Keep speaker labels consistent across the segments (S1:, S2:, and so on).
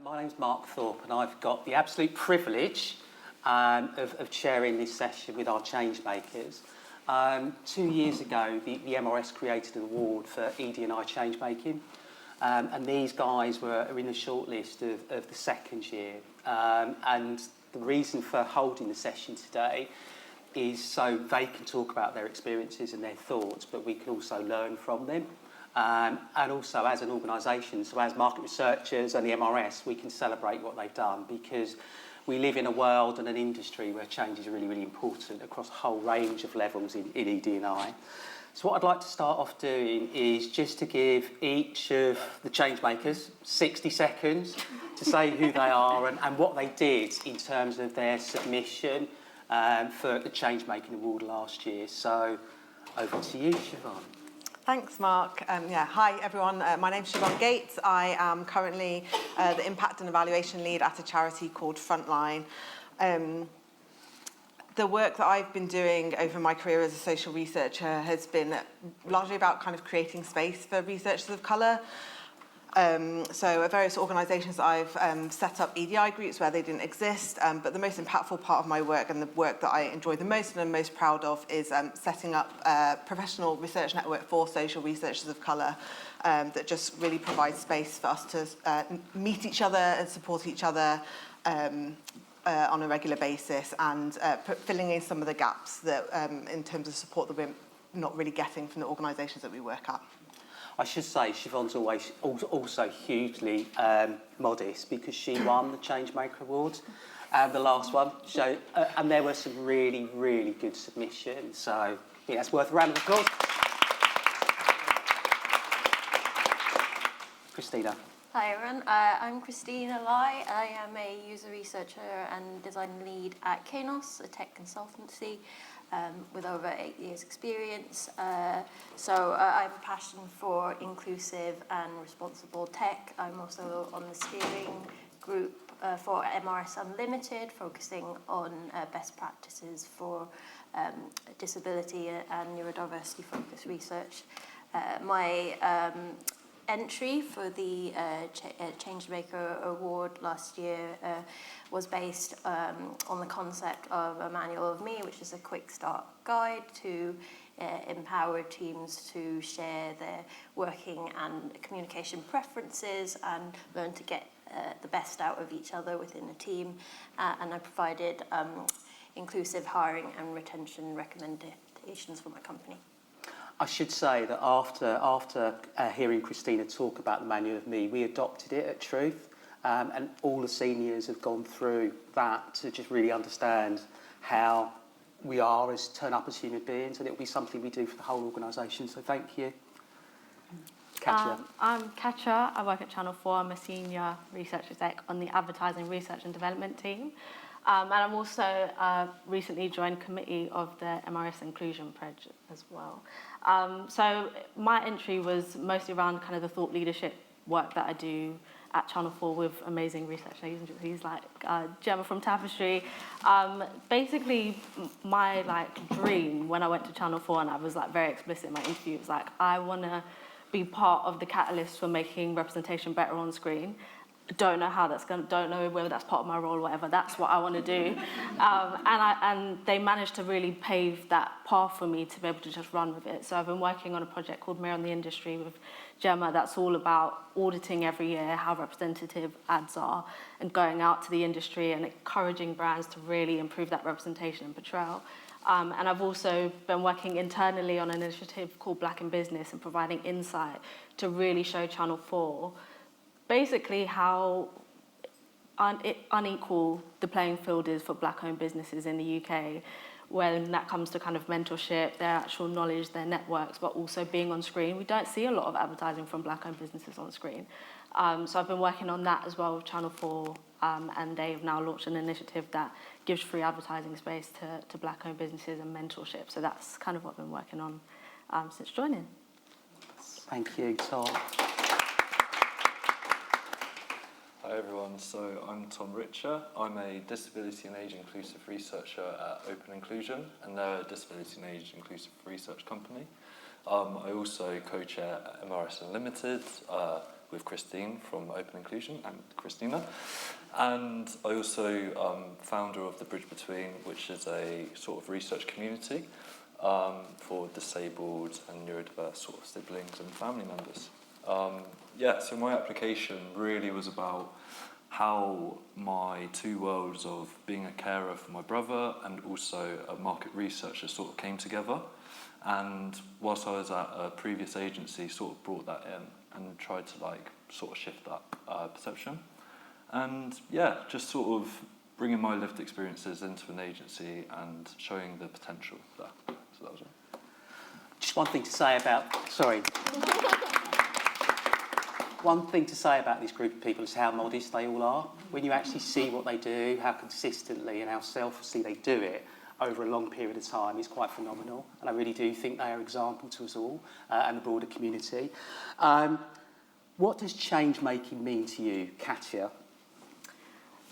S1: My name's Mark Thorpe, and I've got the absolute privilege of chairing this session with our change makers. 2 years ago, the MRS created an award for ED&I change making, and these guys were in the shortlist of the second year. And the reason for holding the session today is so they can talk about their experiences and their thoughts, but we can also learn from them. And also as an organisation, so as market researchers and the MRS, we can celebrate what they've done, because we live in a world and an industry where change is really, really important across a whole range of levels in ED&I. So what I'd like to start off doing is just to give each of the change makers 60 seconds to say who they are and what they did in terms of their submission for the Change Making Award last year. So over to you, Siobhan.
S2: Thanks, Mark. Hi, everyone. My name's Siobhan Gates. I am currently the Impact and Evaluation Lead at a charity called Frontline. The work that I've been doing over my career as a social researcher has been largely about kind of creating space for researchers of colour. So at various organisations I've set up EDI groups where they didn't exist, but the most impactful part of my work and the work that I enjoy the most and I'm most proud of is setting up a professional research network for social researchers of colour that just really provides space for us to meet each other and support each other on a regular basis, and filling in some of the gaps that in terms of support that we're not really getting from the organisations that we work at.
S1: I should say Siobhan's always also hugely modest, because she won the Changemaker Award, the last one. So, and there were some really, really good submissions. So, yeah, it's worth a round of applause. Christina.
S3: Hi everyone, I'm Christina Lai. I am a user researcher and design lead at Kainos, a tech consultancy with over 8 years experience. So I have a passion for inclusive and responsible tech. I'm also on the steering group for MRS Unlimited, focusing on best practices for disability and neurodiversity focused research. My entry for the Changemaker Award last year was based on the concept of a manual of me, which is a quick start guide to empower teams to share their working and communication preferences and learn to get the best out of each other within a team. And I provided inclusive hiring and retention recommendations for my company.
S1: I should say that after hearing Christina talk about the Manual of Me, we adopted it at Truth, and all the seniors have gone through that to just really understand how we are turn up as human beings, and it'll be something we do for the whole organisation. So thank you. Katja.
S4: I'm Katja. I work at Channel 4. I'm a senior research exec on the advertising research and development team. And I'm also recently joined committee of the MRS Inclusion Pledge as well. So my entry was mostly around kind of the thought leadership work that I do at Channel 4 with amazing research agencies like Gemma from Tapestry. Basically, my dream when I went to Channel 4, and I was very explicit in my interview, was I want to be part of the catalyst for making representation better on screen. Don't know how that's going. Don't know whether that's part of my role or whatever. That's what I want to do, and they managed to really pave that path for me to be able to just run with it. So I've been working on a project called Mirror on the Industry with Gemma. That's all about auditing every year how representative ads are, and going out to the industry and encouraging brands to really improve that representation and portrayal. And I've also been working internally on an initiative called Black in Business and providing insight to really show Channel 4 basically how unequal the playing field is for black-owned businesses in the UK, when that comes to kind of mentorship, their actual knowledge, their networks, but also being on screen. We don't see a lot of advertising from black-owned businesses on screen. So I've been working on that as well with Channel 4, and they've now launched an initiative that gives free advertising space to black-owned businesses and mentorship. So that's kind of what I've been working on since joining.
S1: Thank you, Tom.
S5: Hi everyone, so I'm Tom Richer. I'm a disability and age inclusive researcher at Open Inclusion, and they're a disability and age inclusive research company. I also co-chair MRS Unlimited, with Christine from Open Inclusion and Christina. And I also founder of the Bridge Between, which is a sort of research community for disabled and neurodiverse sort of siblings and family members. So my application really was about how my two worlds of being a carer for my brother and also a market researcher sort of came together. And whilst I was at a previous agency, sort of brought that in and tried to like sort of shift that perception. And yeah, just sort of bringing my lived experiences into an agency and showing the potential there. So that was it.
S1: Just one thing to say about, one thing to say about this group of people is how modest they all are. When you actually see what they do, how consistently and how selflessly they do it over a long period of time, it's quite phenomenal. And I really do think they are an example to us all and the broader community. What does change making mean to you, Katya?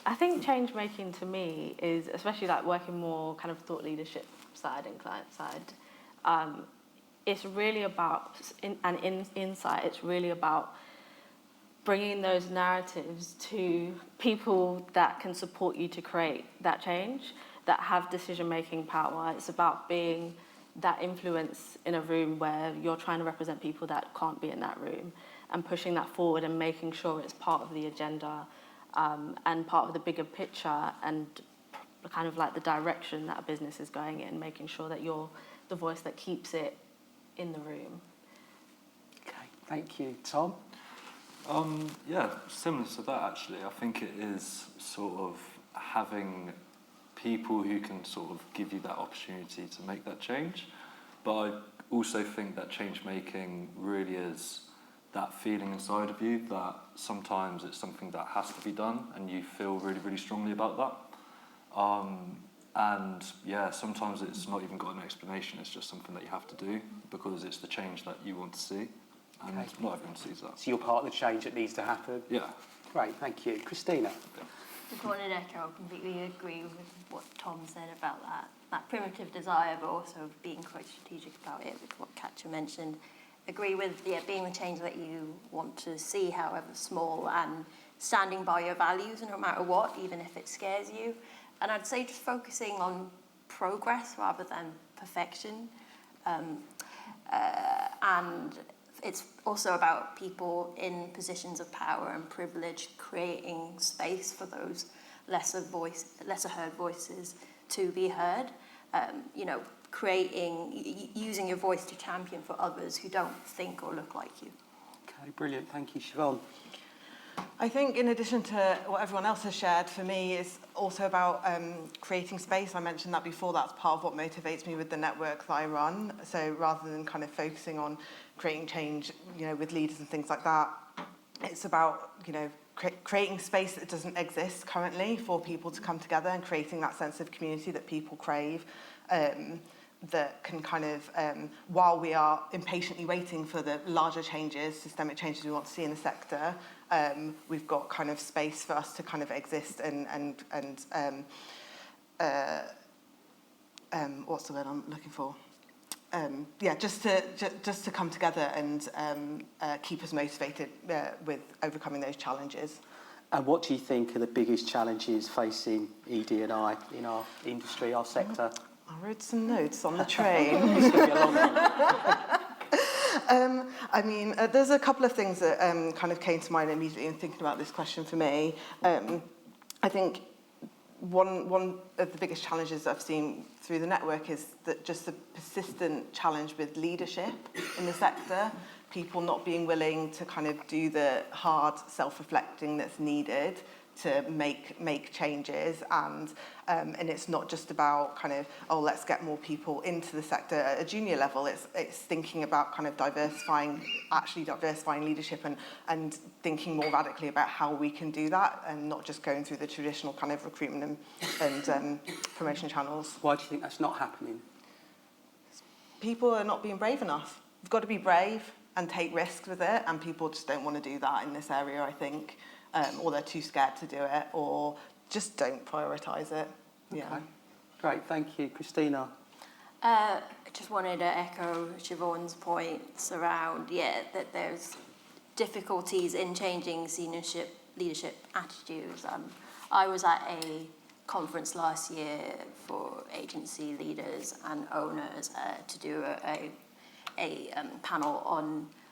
S4: I think change making to me is, especially like working more kind of thought leadership side and client side, it's really about, insight, it's really about bringing those narratives to people that can support you to create that change, that have decision-making power. It's about being that influence in a room where you're trying to represent people that can't be in that room and pushing that forward and making sure it's part of the agenda and part of the bigger picture and kind of like the direction that a business is going in, making sure that you're the voice that keeps it in the room.
S1: Okay, thank you. Tom?
S5: Similar to that actually. I think it is sort of having people who can sort of give you that opportunity to make that change. But I also think that change making really is that feeling inside of you that sometimes it's something that has to be done and you feel really, really strongly about that. Sometimes it's not even got an explanation, it's just something that you have to do because it's the change that you want to see. And not everyone sees that.
S1: So you're part of the change that needs to happen?
S5: Yeah.
S1: Great, thank you. Christina?
S3: Just wanted to echo, I completely agree with what Tom said about that primitive desire, but also being quite strategic about it with what Katya mentioned. Agree with being the change that you want to see, however small, and standing by your values no matter what, even if it scares you. And I'd say just focusing on progress rather than perfection. And it's also about people in positions of power and privilege creating space for those lesser heard voices to be heard. Using your voice to champion for others who don't think or look like you.
S1: Okay, brilliant. Thank you, Siobhan.
S2: I think in addition to what everyone else has shared, for me it's also about creating space. I mentioned that before, that's part of what motivates me with the network that I run. So rather than kind of focusing on creating change, with leaders and things like that, it's about, creating space that doesn't exist currently for people to come together and creating that sense of community that people crave. That can kind of, while we are impatiently waiting for the larger changes, systemic changes we want to see in the sector, we've got kind of space for us to kind of exist and what's the word I'm looking for? Just to come together and keep us motivated with overcoming those challenges.
S1: And what do you think are the biggest challenges facing ED&I in our industry, our sector?
S2: I wrote some notes on the train.
S1: This could be a long one.
S2: There's a couple of things that kind of came to mind immediately in thinking about this question for me. I think one of the biggest challenges I've seen through the network is that just the persistent challenge with leadership in the sector, people not being willing to kind of do the hard self-reflecting that's needed to make changes, and it's not just about kind of, let's get more people into the sector at a junior level. It's thinking about kind of diversifying leadership and thinking more radically about how we can do that and not just going through the traditional kind of recruitment and promotion channels.
S1: Why do you think that's not happening?
S2: People are not being brave enough. We've got to be brave and take risks with it, and people just don't want to do that in this area, I think. Or they're too scared to do it, or just don't prioritise it. Yeah.
S1: Okay. Great, thank you. Christina?
S3: I just wanted to echo Siobhan's points around, that there's difficulties in changing leadership attitudes. I was at a conference last year for agency leaders and owners to do a panel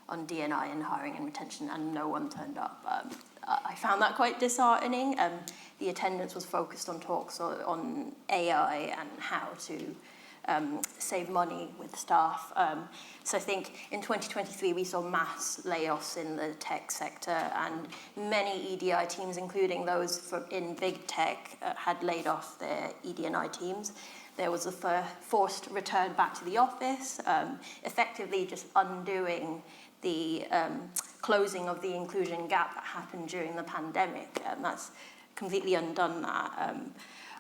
S3: on D&I and hiring and retention, and no one turned up. I found that quite disheartening. The attendance was focused on talks on AI and how to save money with staff. So I think in 2023 we saw mass layoffs in the tech sector, and many EDI teams, including those in big tech, had laid off their ED&I teams. There was a forced return back to the office, effectively just undoing the closing of the inclusion gap that happened during the pandemic, and that's completely undone that.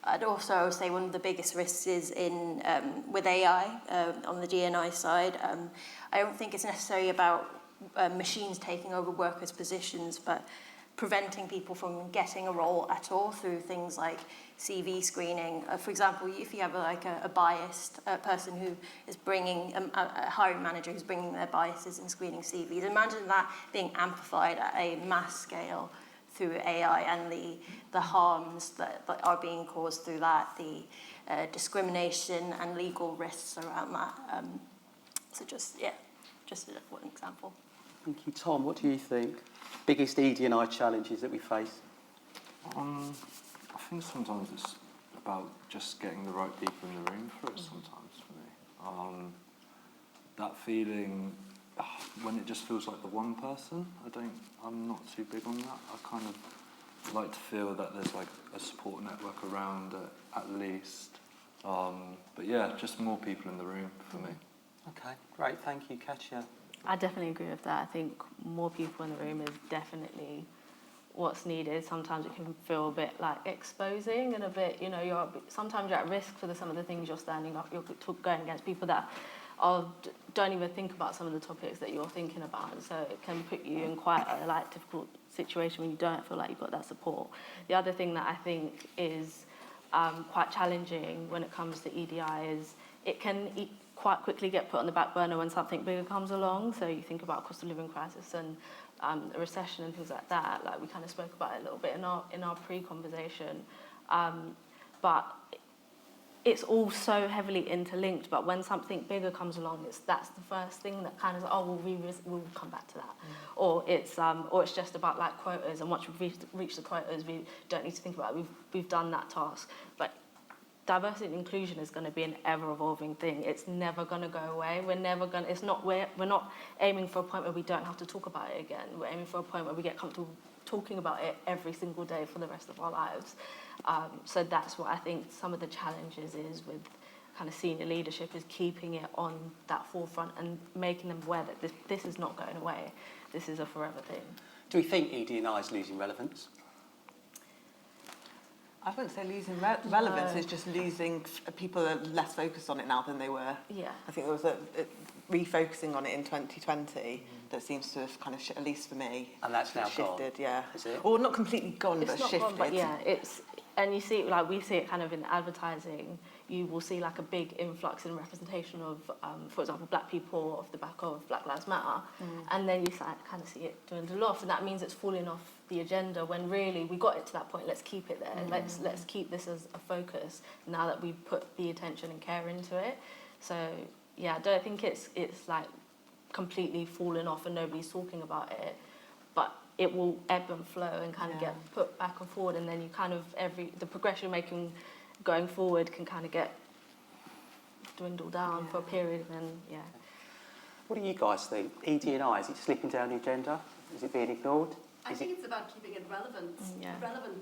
S3: I'd also say one of the biggest risks is in with AI on the D&I side. I don't think it's necessarily about machines taking over workers' positions, but preventing people from getting a role at all through things like CV screening. For example, if you have a biased person who is bringing a hiring manager who's bringing their biases and screening CVs, imagine that being amplified at a mass scale through AI and the harms that are being caused through that, the discrimination and legal risks around that. So just one example.
S1: Thank you. Tom, what do you think? Biggest ED&I challenges that we face?
S5: I think sometimes it's about just getting the right people in the room for it sometimes for me. That feeling, when it just feels like the one person, I'm not too big on that. I kind of like to feel that there's like a support network around it, at least. But yeah, just more people in the room for me.
S1: Okay, great. Thank you, Katya.
S4: I definitely agree with that. I think more people in the room is definitely what's needed. Sometimes it can feel a bit like exposing and a bit, sometimes you're at risk for some of the things you're standing up. You're going against people that don't even think about some of the topics that you're thinking about. And so it can put you in quite a difficult situation when you don't feel like you've got that support. The other thing that I think is quite challenging when it comes to EDI is it can quite quickly get put on the back burner when something bigger comes along. So you think about cost of living crisis and a recession and things like that. Like we kind of spoke about it a little bit in our pre-conversation. But it's all so heavily interlinked. But when something bigger comes along, that's the first thing that kind of we'll come back to that. Or it's just about like quotas, and once we've reached the quotas, we don't need to think about it. We've done that task. But diversity and inclusion is going to be an ever-evolving thing. It's never going to go away. We're not aiming for a point where we don't have to talk about it again. We're aiming for a point where we get comfortable talking about it every single day for the rest of our lives. So that's what I think some of the challenges is with kind of senior leadership, is keeping it on that forefront and making them aware that this is not going away. This is a forever thing.
S1: Do we think ED&I is losing relevance?
S2: I wouldn't say losing relevance, it's just losing, people are less focused on it now than they were.
S4: Yeah.
S2: I think there was a refocusing on it in 2020 that seems to have kind of, at least for me,
S1: And that's now
S2: shifted,
S1: gone,
S2: yeah.
S1: is it?
S2: Or not completely gone,
S4: It's
S2: but
S4: not
S2: shifted.
S4: gone, but yeah, and you see, like we see it kind of in advertising. You will see like a big influx in representation of, for example, black people off the back of Black Lives Matter, and then you kind of see it dwindle off, and that means it's falling off the agenda when really we got it to that point. Let's keep it there. Let's keep this as a focus now that we've put the attention and care into it. So yeah, I don't think it's like completely fallen off and nobody's talking about it, but it will ebb and flow and kind of get put back and forward, and then you kind of the progression you're making going forward can kind of get dwindle down for a period, and then
S1: What do you guys think? ED&I, is it slipping down the agenda? Is it being ignored?
S6: I think it's about keeping it relevant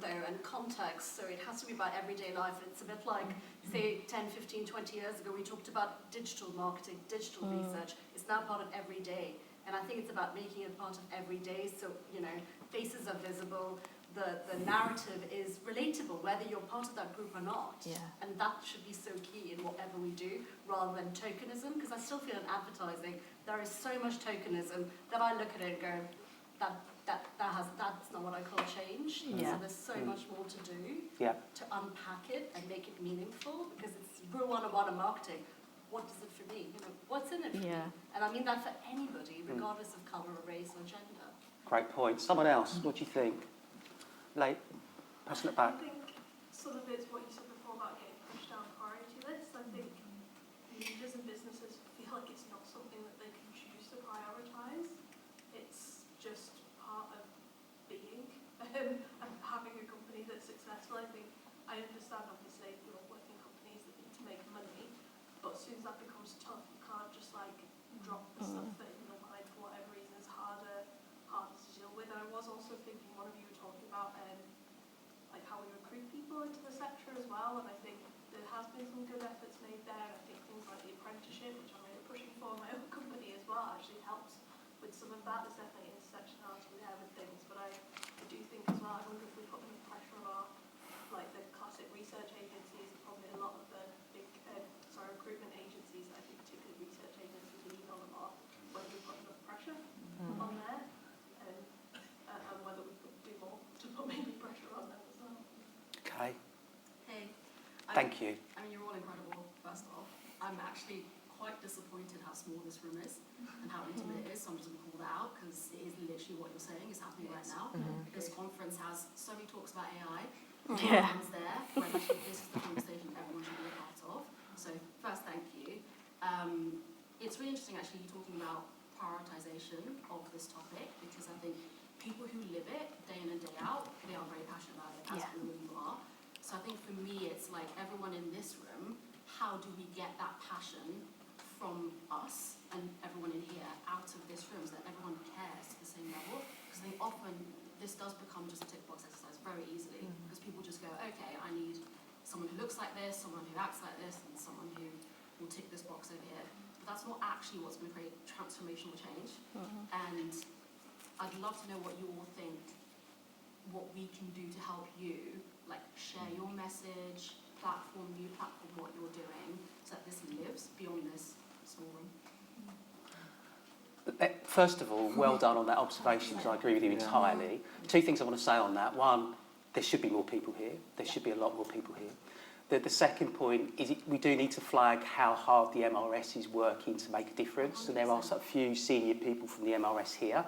S6: though, and context. So it has to be about everyday life. It's a bit like, say, 10, 15, 20 years ago, we talked about digital marketing, digital research. It's now part of every day. And I think it's about making it part of every day. So, faces are visible. The narrative is relatable, whether you're part of that group or not.
S4: Yeah.
S6: And that should be so key in whatever we do, rather than tokenism. Because I still feel in advertising, there is so much tokenism that I look at it and go, that's not what I call change.
S4: Yeah.
S6: So there's so much more to do to unpack it and make it meaningful, because it's Rule 101 of marketing. What does it for me? What's in it for me? And I mean that for anybody, regardless of colour or race or gender.
S1: Great point. Someone else, what do you think? Late, passing it back.
S7: I think some of it's what you said before about getting pushed down priority lists. I think leaders and businesses feel like it's not something that they can choose to prioritise. It's just part of being and having a company that's successful. I think I understand, obviously, you're working companies that need to make money, but as soon as that becomes tough, you can't just like drop the stuff that in your mind for whatever reason is harder to deal with. And I was also thinking, one of you were talking about like how we recruit people into the sector as well, and I think there has been some good efforts made there. I think things like the apprenticeship, which I'm really pushing for in my own company as well, actually helps with some of that. There's definitely intersectionality there with things, but I do think as well, I wonder if we put enough pressure on our, like the classic research agencies, and probably a lot of the big recruitment agencies, I think particularly research agencies lean on a lot, whether we put enough pressure on there, and whether we could do more to put maybe pressure on them as well.
S1: Okay,
S6: Hey.
S1: thank you.
S6: I mean, you're all incredible, first off. I'm actually quite disappointed how small this room is and how intimate it is, so I'm just going to call that out because it is literally what you're saying is happening right now. This conference has so many talks about AI. Everyone's there, when actually this is the conversation everyone should be a part of. So first, thank you. It's really interesting actually you talking about prioritisation of this topic, because I think people who live it day in and day out, they are very passionate about it, as all of you are. So I think for me, it's like everyone in this room, how do we get that passion from us and everyone in here out of this room so that everyone cares to the same level? Because I think often this does become just a tick box exercise very easily, because people just go, okay, I need someone who looks like this, someone who acts like this, and someone who will tick this box over here. But that's not actually what's going to create transformational change. And I'd love to know what you all think, what we can do to help you, like share your message, platform what you're doing, so that this lives beyond this small room.
S1: First of all, well done on that observation, because I agree with you entirely. Two things I want to say on that. One, there should be more people here. There should be a lot more people here. The second point is we do need to flag how hard the MRS is working to make a difference. So there are a few senior people from the MRS here.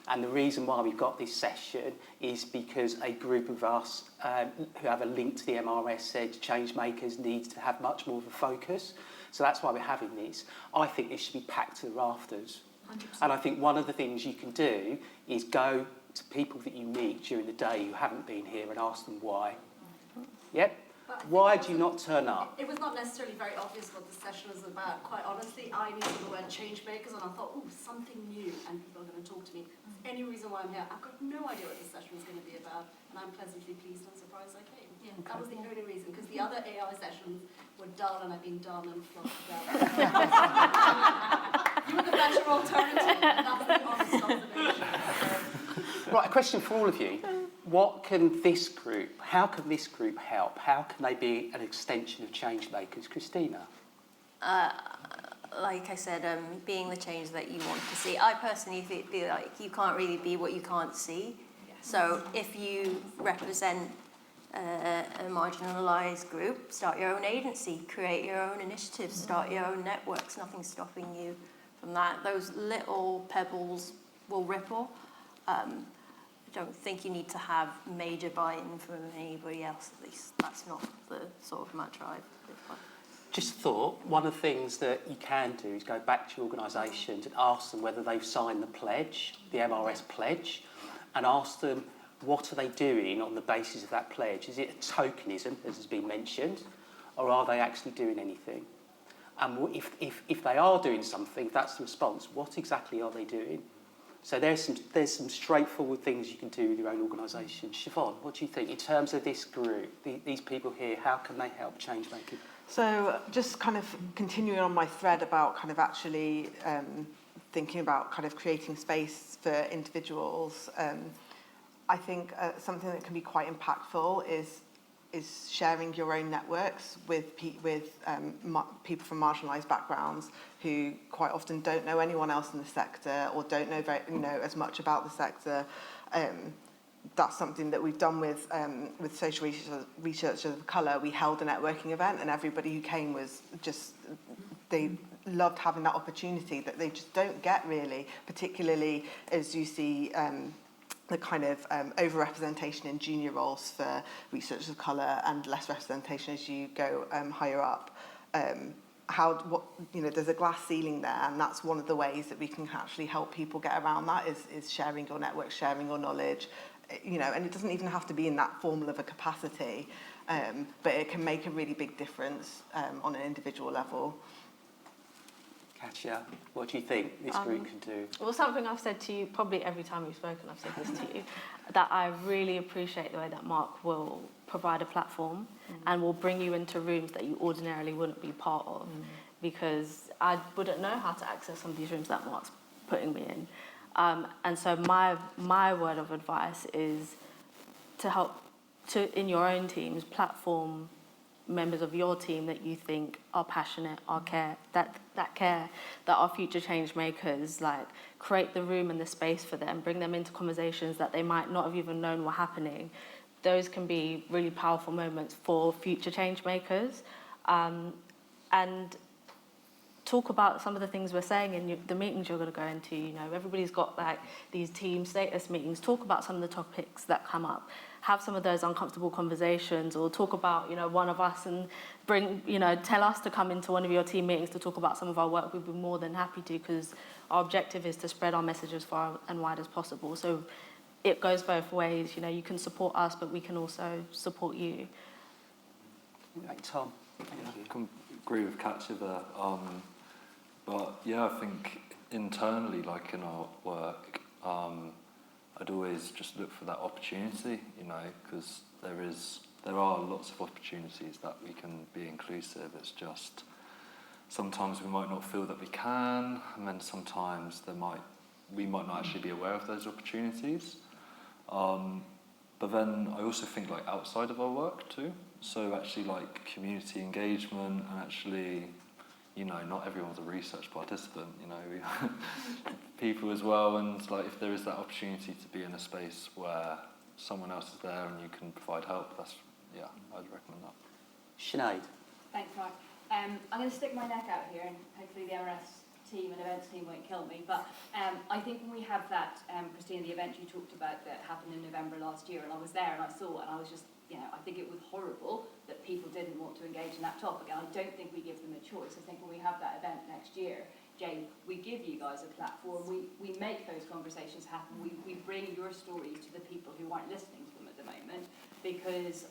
S1: And the reason why we've got this session is because a group of us who have a link to the MRS said change makers need to have much more of a focus. So that's why we're having this. I think this should be packed to the rafters.
S6: 100%.
S1: And I think one of the things you can do is go to people that you meet during the day who haven't been here and ask them why. Yep. Why do you not turn up?
S6: It was not necessarily very obvious what the session was about. Quite honestly, I knew the word change makers and I thought, oh, something new, and people are going to talk to me. Any reason why I'm here, I've got no idea what this session was going to be about, and I'm pleasantly pleased and surprised I came. Yeah, okay. That was the only reason, because the other AI sessions were dull and I've been done and flopped together. You were the better alternative, and that's the honest observation.
S1: Right, a question for all of you. How can this group help? How can they be an extension of change makers? Christina?
S3: Like I said, being the change that you want to see. I personally feel like you can't really be what you can't see. So if you represent a marginalised group, start your own agency, create your own initiatives, start your own networks. Nothing's stopping you from that. Those little pebbles will ripple. I don't think you need to have major buy-in from anybody else, at least. That's not the sort of mantra I've lived by.
S1: Just thought, one of the things that you can do is go back to your organisations and ask them whether they've signed the pledge, the MRS pledge, and ask them what are they doing on the basis of that pledge. Is it a tokenism, as has been mentioned, or are they actually doing anything? And if they are doing something, if that's the response, what exactly are they doing? So there's some straightforward things you can do with your own organisation. Siobhan, what do you think in terms of this group, these people here, how can they help change making?
S2: So just kind of continuing on my thread about kind of actually thinking about kind of creating space for individuals, I think something that can be quite impactful is sharing your own networks with people from marginalised backgrounds who quite often don't know anyone else in the sector or don't know as much about the sector. That's something that we've done with social researchers of colour. We held a networking event, and everybody who came was just, they loved having that opportunity that they just don't get really, particularly as you see the kind of overrepresentation in junior roles for researchers of colour and less representation as you go higher up. There's a glass ceiling there, and that's one of the ways that we can actually help people get around that is sharing your network, sharing your knowledge, and it doesn't even have to be in that formal of a capacity, but it can make a really big difference on an individual level.
S1: Katja, what do you think this group can do?
S4: Well, something I've said to you probably every time we've spoken, I've said this to you, that I really appreciate the way that Mark will provide a platform and will bring you into rooms that you ordinarily wouldn't be part of, because I wouldn't know how to access some of these rooms that Mark's putting me in. And so my word of advice is to help in your own teams platform members of your team that you think are passionate, that are future change makers, like create the room and the space for them, bring them into conversations that they might not have even known were happening. Those can be really powerful moments for future change makers. And talk about some of the things we're saying in the meetings you're going to go into. Everybody's got like these team status meetings. Talk about some of the topics that come up. Have some of those uncomfortable conversations, or talk about, one of us and tell us to come into one of your team meetings to talk about some of our work. We'd be more than happy to, because our objective is to spread our message as far and wide as possible. So it goes both ways. You can support us, but we can also support you.
S1: Right, Tom, thank you.
S5: I can agree with Katja there. But yeah, I think internally, like in our work, I'd always just look for that opportunity, because there are lots of opportunities that we can be inclusive. It's just sometimes we might not feel that we can, and then sometimes we might not actually be aware of those opportunities. But then I also think like outside of our work too. So actually like community engagement, and actually, not everyone's a research participant, people as well, and like if there is that opportunity to be in a space where someone else is there and you can provide help, I'd recommend that.
S1: Sinead.
S8: Thanks, Mark. I'm going to stick my neck out here, and hopefully the MRS team and events team won't kill me, but I think when we have that, Christina, the event you talked about that happened in November last year, and I was there and I saw it, and I was just, I think it was horrible that people didn't want to engage in that topic, and I don't think we give them a choice. I think when we have that event next year, Jay, we give you guys a platform, we make those conversations happen, we bring your stories to the people who aren't listening to them at the moment, because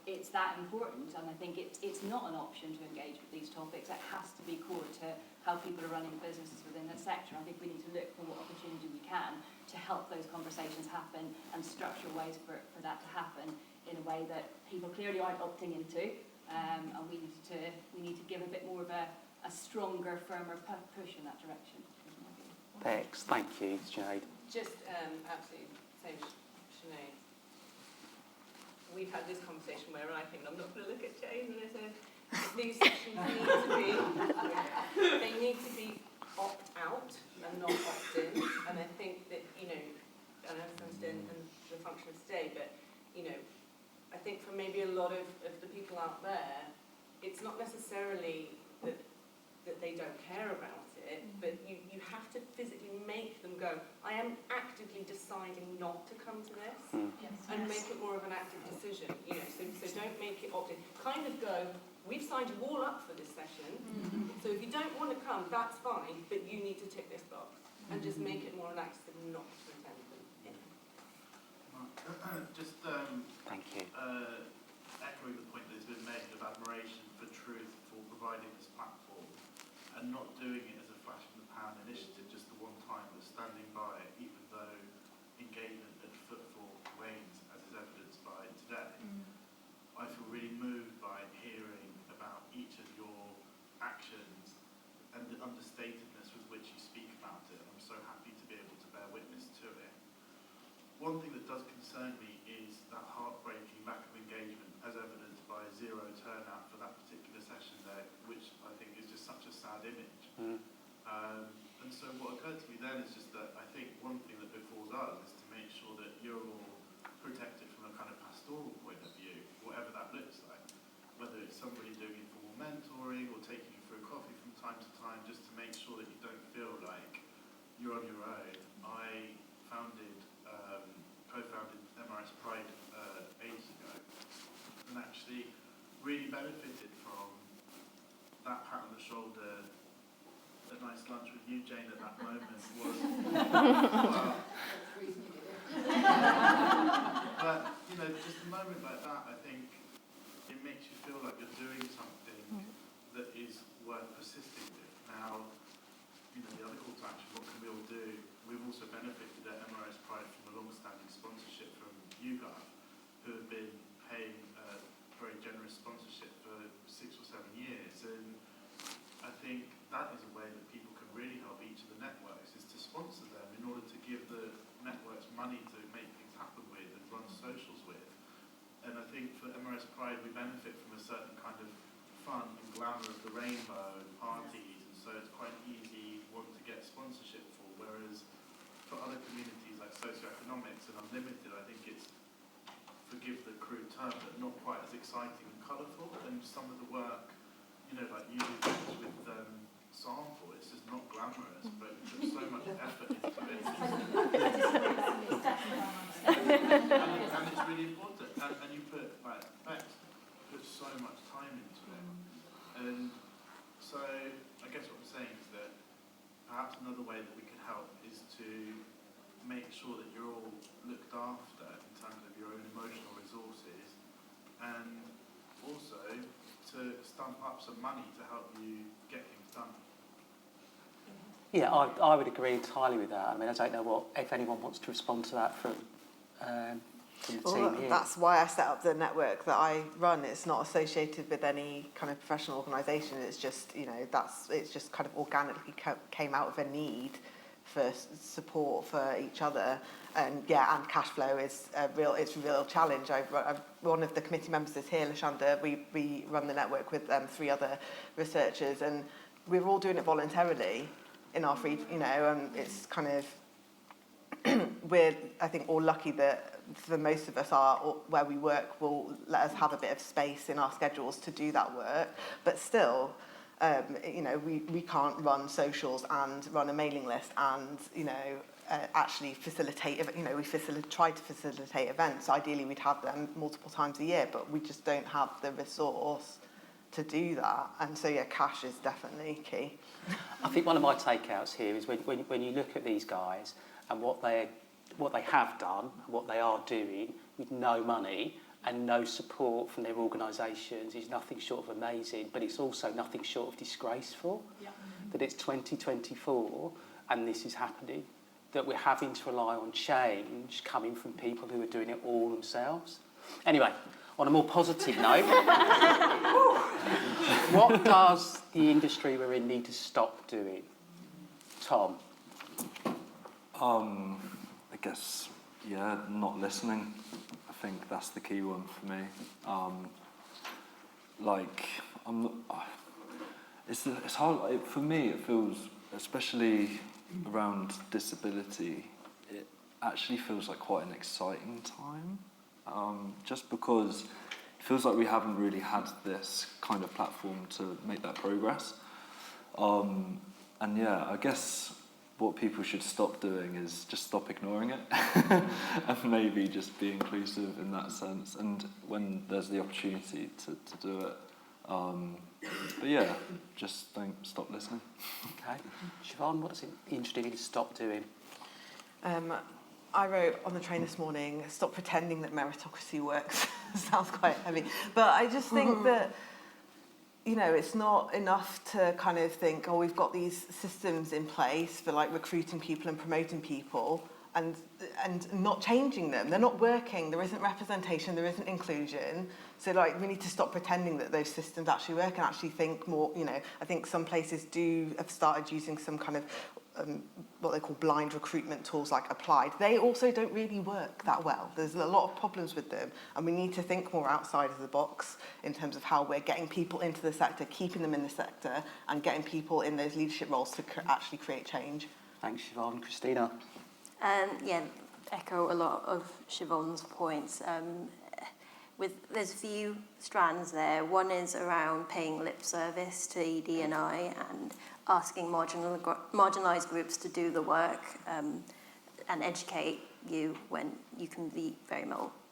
S8: it's that important, and I think it's not an option to engage with these topics. It has to be core to how people are running businesses within the sector. I think we need to look for what opportunity we can to help those conversations happen and structure ways for that to happen in a way that people clearly aren't opting into, and we need to give a bit more of a stronger, firmer push in that direction.
S1: Thanks, thank you, Sinead.
S9: Just absolutely same, Sinead. We've had this conversation where I think, I'm not going to look at Jane, and I said, these sessions need to be opt out and not opt in, and I think that, I understand and the function of today, but, I think for maybe a lot of the people out there, it's not necessarily that they don't care about it, but you have to physically make them go, I am actively deciding not to come to this, and make it more of an active decision, so don't make it opt-in. Kind of go, we've signed you all up for this session, so if you don't want to come, that's fine, but you need to tick this box, and just make it more an active not to attend them.
S10: Just
S1: Thank you.
S10: Echoing the point that has been made of admiration for Truth for providing this platform and not doing it as a flash in the pan initiative just the one time, but standing by it, even though engagement and footfall wanes, as is evidenced by today. I feel really moved by hearing about each of your actions and the understatedness with which you speak about it. I'm so happy to be able to bear witness to it. One thing that does concern me is that heartbreaking lack of engagement, as evidenced by a zero turnout for that particular session there, which I think is just such a sad image. And so what occurred to me then is just that I think one thing that befalls us is to make sure that you're all protected from a kind of pastoral point of view, whatever that looks like. Whether it's somebody doing informal mentoring or taking you for a coffee from time to time, just to make sure that you don't feel like you're on your own. I founded Pride ages ago, and actually really benefited from that pat on the shoulder. A nice lunch with you, Jane, at that moment was. Well, but you know, just a moment like that, I think it makes you feel like you're doing something that is worth persisting with. Now, you know, the other call to action, what can we all do? We've also benefited at MRS Pride from a long-standing sponsorship from YouGov, who have been paying very generous sponsorship for 6 or 7 years. And I think that is a way that people can really help each of the networks, is to sponsor them in order to give the networks money to make things happen with and run socials with. And I think for MRS Pride, we benefit from a certain kind of fun and glamour of the rainbow and parties, and so it's quite an easy one to get sponsorship for, whereas for other communities like socioeconomics and Unlimited, I think it's, forgive the crude term, but not quite as exciting and colourful, and some of the work, you know, like you do with Sample, it's just not glamorous, but you put so much effort into it. And it's really important. And you put, like, Bex put so much time into it. And so I guess what I'm saying is that perhaps another way that we could help is to make sure that you're all looked after in terms of your own emotional resources, and also to stump up some money to help you get things done.
S1: Yeah, I would agree entirely with that. I mean, I don't know if anyone wants to respond to that from the team here.
S2: That's why I set up the network that I run. It's not associated with any kind of professional organisation. It's just, you know, it's just kind of organically came out of a need for support for each other. And yeah, and cash flow is a real challenge. One of the committee members is here, Lashanda. We run the network with 3 other researchers, and we're all doing it voluntarily in our free, you know, and it's kind of, we're, I think, all lucky that for most of us where we work will let us have a bit of space in our schedules to do that work, but still, you know, we can't run socials and run a mailing list and, you know, actually facilitate, you know, we try to facilitate events. Ideally, we'd have them multiple times a year, but we just don't have the resource to do that. And so, yeah, cash is definitely key.
S1: I think one of my takeouts here is when you look at these guys and what they have done and what they are doing with no money and no support from their organisations is nothing short of amazing, but it's also nothing short of disgraceful.
S6: Yeah.
S1: That it's 2024 and this is happening, that we're having to rely on change coming from people who are doing it all themselves. Anyway, on a more positive note, what does the industry we're in need to stop doing? Tom?
S5: I guess, yeah, not listening. I think that's the key one for me. It's hard. For me, it feels, especially around disability, it actually feels like quite an exciting time. Just because it feels like we haven't really had this kind of platform to make that progress. And yeah, I guess what people should stop doing is just stop ignoring it and maybe just be inclusive in that sense, and when there's the opportunity to do it. But yeah, just don't stop listening.
S1: Okay. Siobhan, what does the industry need to stop doing?
S2: I wrote on the train this morning, stop pretending that meritocracy works. Sounds quite heavy. But I just think that, you know, it's not enough to kind of think, oh, we've got these systems in place for like recruiting people and promoting people and not changing them. They're not working. There isn't representation. There isn't inclusion. So like we need to stop pretending that those systems actually work and actually think more, you know, I think some places have started using some kind of what they call blind recruitment tools like Applied. They also don't really work that well. There's a lot of problems with them, and we need to think more outside of the box in terms of how we're getting people into the sector, keeping them in the sector, and getting people in those leadership roles to actually create change.
S1: Thanks, Siobhan. Christina?
S3: Yeah, echo a lot of Siobhan's points. There's a few strands there. One is around paying lip service to ED&I and asking marginalised groups to do the work and educate you when you can be very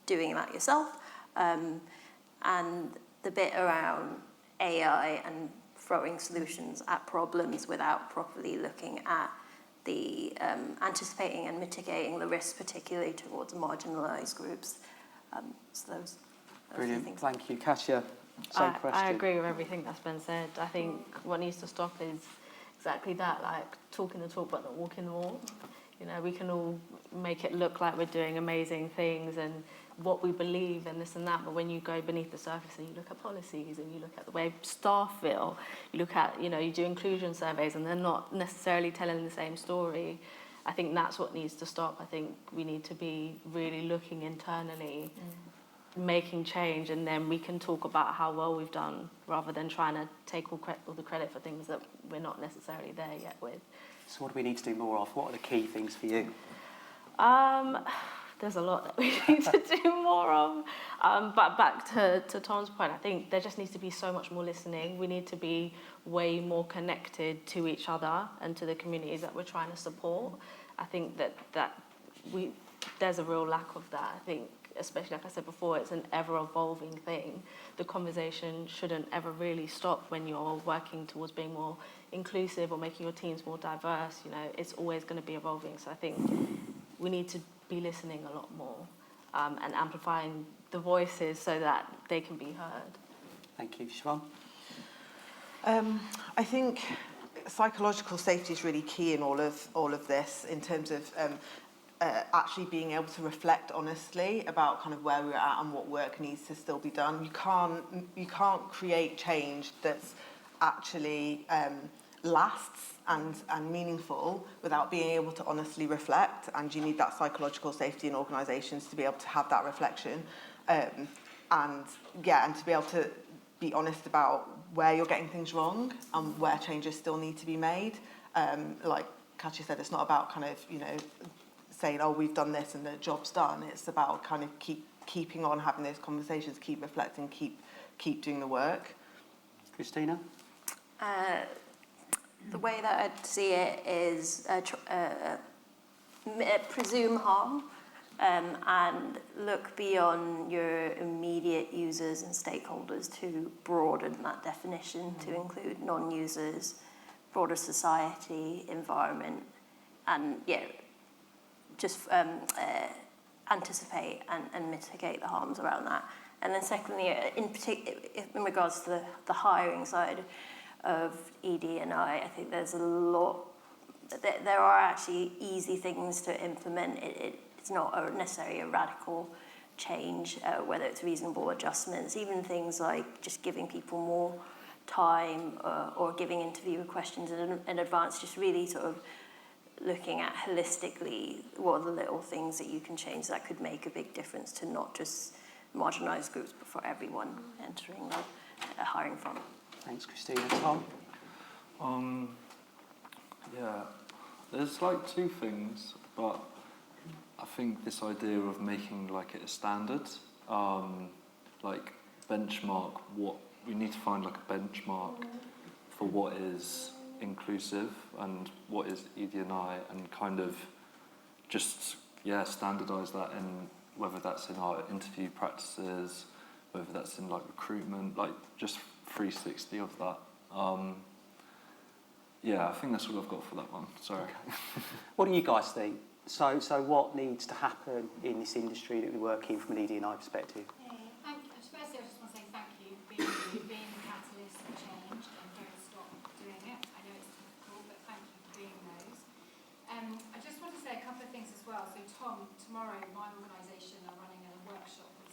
S3: doing that yourself. And the bit around AI and throwing solutions at problems without properly looking at the anticipating and mitigating the risks, particularly towards marginalised groups. So those
S1: Brilliant,
S3: things.
S1: thank you. Kasia, same question.
S4: I agree with everything that's been said. I think what needs to stop is exactly that, like talking the talk but not walking the walk. You know, we can all make it look like we're doing amazing things and what we believe and this and that, but when you go beneath the surface and you look at policies and you look at the way staff feel, you look at, you know, you do inclusion surveys and they're not necessarily telling the same story. I think that's what needs to stop. I think we need to be really looking internally, making change, and then we can talk about how well we've done rather than trying to take all the credit for things that we're not necessarily there yet with.
S1: So what do we need to do more of? What are the key things for you?
S4: There's a lot that we need to do more of. But back to Tom's point, I think there just needs to be so much more listening. We need to be way more connected to each other and to the communities that we're trying to support. I think that there's a real lack of that. I think, especially like I said before, it's an ever-evolving thing. The conversation shouldn't ever really stop when you're working towards being more inclusive or making your teams more diverse. You know, it's always going to be evolving. So I think we need to be listening a lot more and amplifying the voices so that they can be heard.
S1: Thank you. Siobhan?
S2: I think psychological safety is really key in all of this in terms of actually being able to reflect honestly about kind of where we're at and what work needs to still be done. You can't create change that's actually lasts and meaningful without being able to honestly reflect, and you need that psychological safety in organisations to be able to have that reflection and to be able to be honest about where you're getting things wrong and where changes still need to be made. Like Kasia said, it's not about kind of, you know, saying, oh, we've done this and the job's done. It's about kind of keeping on having those conversations, keep reflecting, keep doing the work.
S1: Christina?
S3: The way that I'd see it is presume harm and look beyond your immediate users and stakeholders to broaden that definition to include non-users, broader society, environment, and just anticipate and mitigate the harms around that. And then secondly, in regards to the hiring side of ED&I think there's a lot, there are actually easy things to implement. It's not necessarily a radical change, whether it's reasonable adjustments, even things like just giving people more time or giving interviewer questions in advance, just really sort of looking at holistically what are the little things that you can change that could make a big difference to not just marginalised groups, but for everyone entering the hiring front.
S1: Thanks, Christina. Tom?
S5: There's like two things, but I think this idea of making like it a standard, like benchmark we need to find like a benchmark for what is inclusive and what is ED&I, and kind of just standardise that in whether that's in our interview practices, whether that's in like recruitment, like just 360 of that. I think that's all I've got for that one. Sorry.
S1: What do you guys think? So what needs to happen in this industry that we work in from an ED&I perspective?
S11: Thank you. Firstly, I just want to say thank you for being the catalyst for change, and don't stop doing it. I know it's difficult, but thank you for doing those. I just want to say a couple of things as well. So Tom, tomorrow my organisation are running a workshop with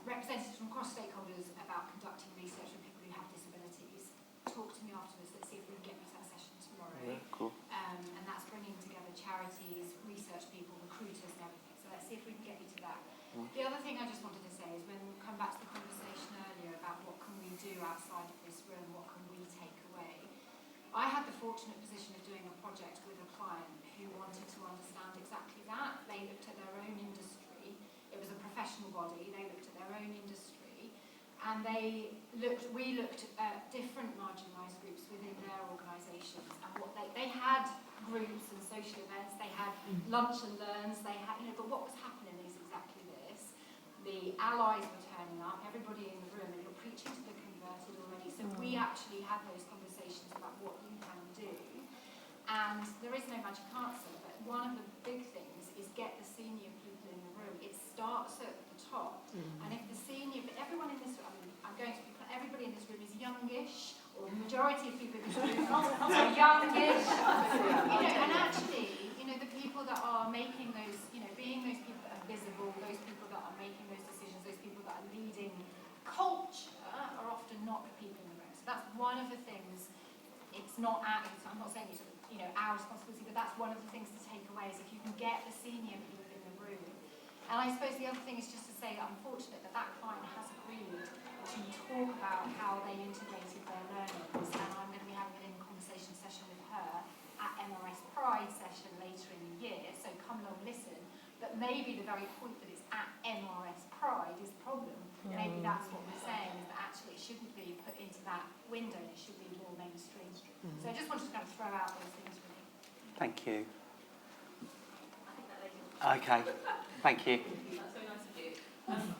S11: representatives from cross stakeholders about conducting research with people who have disabilities. Talk to me afterwards. Let's see if we can get you to that session tomorrow.
S5: Yeah, cool.
S11: And that's bringing together charities, research people, recruiters and everything. So let's see if we can get you to that. The other thing I just wanted to say is when we come back to the conversation earlier about what can we do outside of this room, what can we take away. I had the fortunate position of doing a project with a client who wanted to understand exactly that. They looked at their own industry. It was a professional body. They looked at their own industry, and we looked at different marginalised groups within their organisations, and what they had groups and social events, they had lunch and learns, they had, but what was happening in these allies were turning up, everybody in the room, and you're preaching to the converted already. So we actually had those conversations about what you can do. And there is no magic answer, but one of the big things is get the senior people in the room. It starts at the top. And if the senior, but everyone in this room, I'm going to be, everybody in this room is youngish, or the majority of people in this room are youngish. And actually, the people that are making those, being those people that are visible, those people that are making those decisions, those people that are leading culture are often not the people in the room. So that's one of the things. It's not I'm not saying it's our responsibility, but that's one of the things to take away is if you can get the senior people in the room. And I suppose the other thing is just to say that I'm fortunate that client has agreed to talk about how they integrated their learnings, and I'm going to be having a conversation session with her at MRS Pride session later in the year, so come along, listen. But maybe the very point that it's at MRS Pride is the problem. Maybe that's what we're saying, is that actually it shouldn't be put into that window, it should be more mainstream. So I just wanted to kind of throw out those things really.
S1: Thank you.
S6: I think that lady.
S1: Okay, thank you.
S12: That's so nice of you.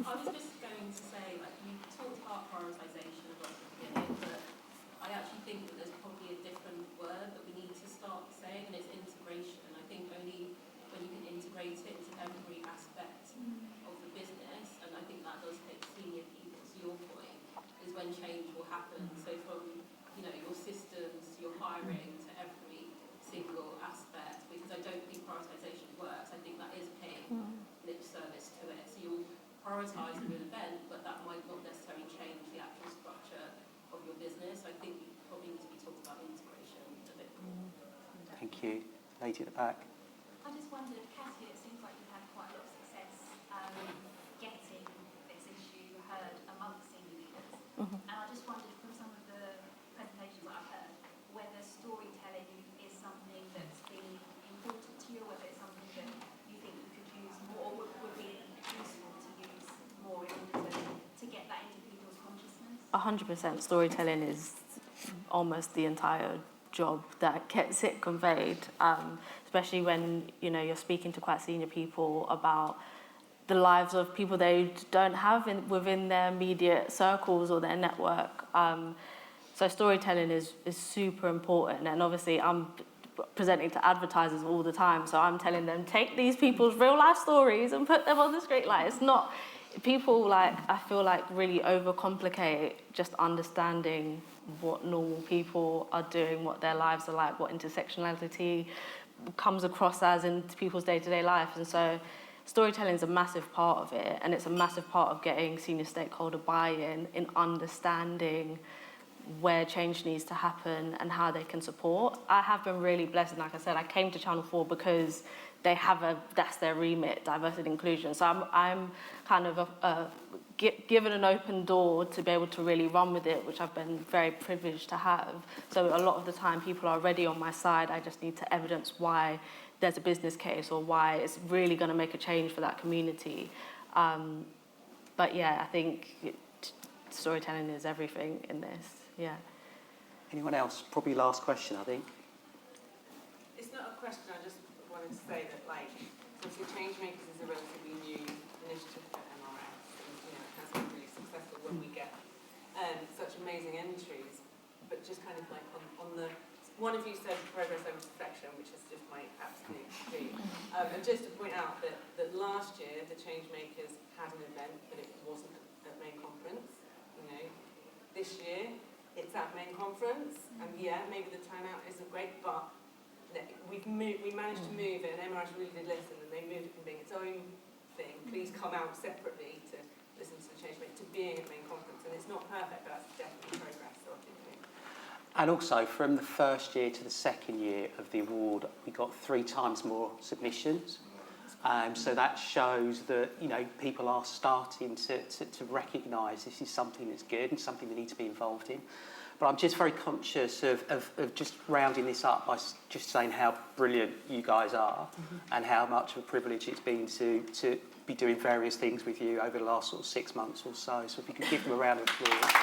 S12: I was just going to say, you talked about prioritisation at the beginning, but I actually think that there's probably a different word that we need to start saying, and it's integration. I think only when you can integrate it into every aspect of the business, and I think that does take senior people, to your point, is when change will happen. So from your systems, your hiring, to every single aspect, because I don't think prioritisation works. I think that is paying lip service to it. So you'll prioritise an event, but that might not necessarily change the actual structure of your business. I think you probably need to be talking about integration a bit more.
S1: Thank you. Lady at the back.
S13: I just wondered, Cassie, it seems like you've had quite a lot of success getting this issue heard amongst senior leaders. And I just wondered, from some of the presentations that I've heard, whether storytelling is something that's been important to you, or whether it's something that you think you could use more, or would be useful to use more in order to get that into people's consciousness.
S4: 100% storytelling is almost the entire job that gets it conveyed, especially when you're speaking to quite senior people about the lives of people they don't have within their immediate circles or their network. So storytelling is super important, and obviously I'm presenting to advertisers all the time, so I'm telling them, take these people's real life stories and put them on the screen. Like, it's not, people I feel like really overcomplicate just understanding what normal people are doing, what their lives are like, what intersectionality comes across as in people's day-to-day life. And so storytelling is a massive part of it, and it's a massive part of getting senior stakeholder buy-in in understanding where change needs to happen and how they can support. I have been really blessed, and like I said, I came to Channel 4 because they have that's their remit, diversity and inclusion. So I'm kind of given an open door to be able to really run with it, which I've been very privileged to have. So a lot of the time people are already on my side. I just need to evidence why there's a business case or why it's really going to make a change for that community. But yeah, I think storytelling is everything in this. Yeah.
S1: Anyone else? Probably last question, I think.
S9: It's not a question, I just wanted to say that, obviously Changemakers is a relatively new initiative for MRS, and it has been really successful when we get such amazing entries, but just kind of on the, one of you said progress over perfection, which is just my absolute dream. And just to point out that last year the Changemakers had an event, but it wasn't at main conference. This year it's at main conference, and yeah, maybe the turnout isn't great, but we managed to move it, and MRS really did listen, and they moved it from being its own thing, please come out separately to listen to the Changemakers, to being at main conference. And it's not perfect, but that's definitely progress. So I think.
S1: And also, from the first year to the second year of the award, we got 3 times more submissions. So that shows that people are starting to recognise this is something that's good and something they need to be involved in. But I'm just very conscious of just rounding this up by just saying how brilliant you guys are, and how much of a privilege it's been to be doing various things with you over the last sort of 6 months or so. So if you could give them a round of applause.